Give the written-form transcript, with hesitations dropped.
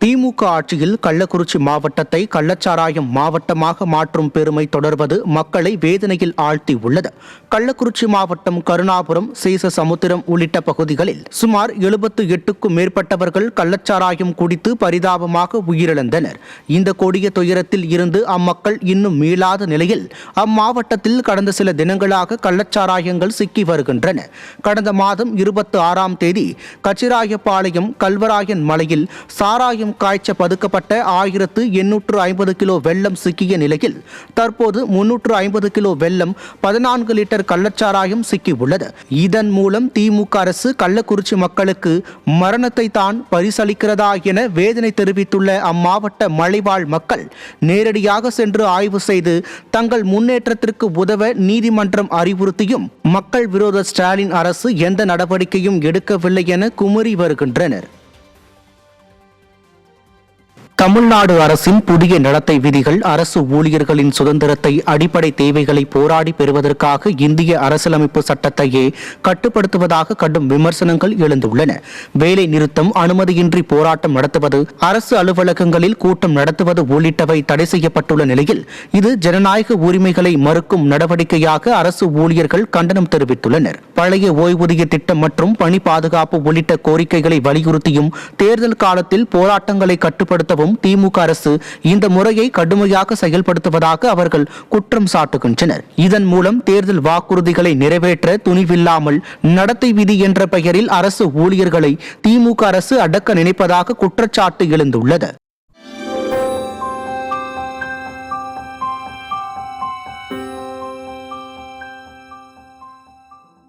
திமுக ஆட்சியில் கள்ளக்குறிச்சி மாவட்டத்தை கள்ளச்சாராயம் மாவட்டமாக மாற்றும் பெருமை தொடர்வது மக்களை வேதனையில் ஆழ்த்தி உள்ளது. கள்ளக்குறிச்சி மாவட்டம் கருணாபுரம், சேசசமுத்திரம் உள்ளிட்ட பகுதிகளில் சுமார் 78க்கும் மேற்பட்டவர்கள் கள்ளச்சாராயம் குடித்து பரிதாபமாக உயிரிழந்தனர். இந்த கொடிய துயரத்தில் இருந்து அம்மக்கள் இன்னும் மீளாத நிலையில் அம்மாவட்டத்தில் கடந்த சில தினங்களாக கள்ளச்சாராயங்கள் சிக்கி வருகின்றன. கடந்த மாதம் 26ஆம் தேதி கச்சிராயபாளையம் கல்வராயன் மலையில் சாராயம் காய்ச்ச பதுக்கப்பட்ட 1850 கிலோ வெல்லம் சிக்கிய நிலையில் தற்போது 350 கிலோ வெல்லம், 14 லிட்டர் கள்ளச்சாராயம் சிக்கியுள்ளது. இதன் மூலம் திமுக அரசு கள்ளக்குறிச்சி மக்களுக்கு மரணத்தை தான் பரிசளிக்கிறதா என வேதனை தெரிவித்துள்ள அம்மாவட்ட மலைவாழ் மக்கள் நேரடியாக சென்று ஆய்வு செய்து தங்கள் முன்னேற்றத்திற்கு உதவ நீதிமன்றம் அறிவுறுத்தியும் மக்கள் விரோத ஸ்டாலின் அரசு எந்த நடவடிக்கையும் எடுக்கவில்லை என குமுறி வருகின்றனர். தமிழ்நாடு அரசின் புதிய நடத்தை விதிகள் அரசு ஊழியர்களின் சுதந்திரத்தை, அடிப்படை தேவைகளை போராடி பெறுவதற்காக இந்திய அரசியலமைப்பு சட்டத்தையே கட்டுப்படுத்துவதாக கடும் விமர்சனங்கள் எழுந்துள்ளன. வேலை நிறுத்தம், அனுமதியின்றி போராட்டம் நடத்துவது, அரசு அலுவலகங்களில் கூட்டம் நடத்துவது உள்ளிட்டவை தடை செய்யப்பட்டுள்ள நிலையில் இது ஜனநாயக உரிமைகளை மறுக்கும் நடவடிக்கையாக அரசு ஊழியர்கள் கண்டனம் தெரிவித்துள்ளனர். பழைய ஓய்வூதிய திட்டம் மற்றும் பணி பாதுகாப்பு உள்ளிட்ட கோரிக்கைகளை வலியுறுத்தியும் தேர்தல் காலத்தில் போராட்டங்களை கட்டுப்படுத்தவும் திமுக அரசு இந்த முறையை கடுமையாக செயல்படுத்துவதாக அவர்கள் குற்றம் சாட்டுகின்றனர். இதன் மூலம் தேர்தல் வாக்குறுதிகளை நிறைவேற்ற துணிவில்லாமல் நடத்தை விதி என்ற பெயரில் அரசு ஊழியர்களை திமுக அரசு அடக்க நினைப்பதாக குற்றச்சாட்டு எழுந்துள்ளது.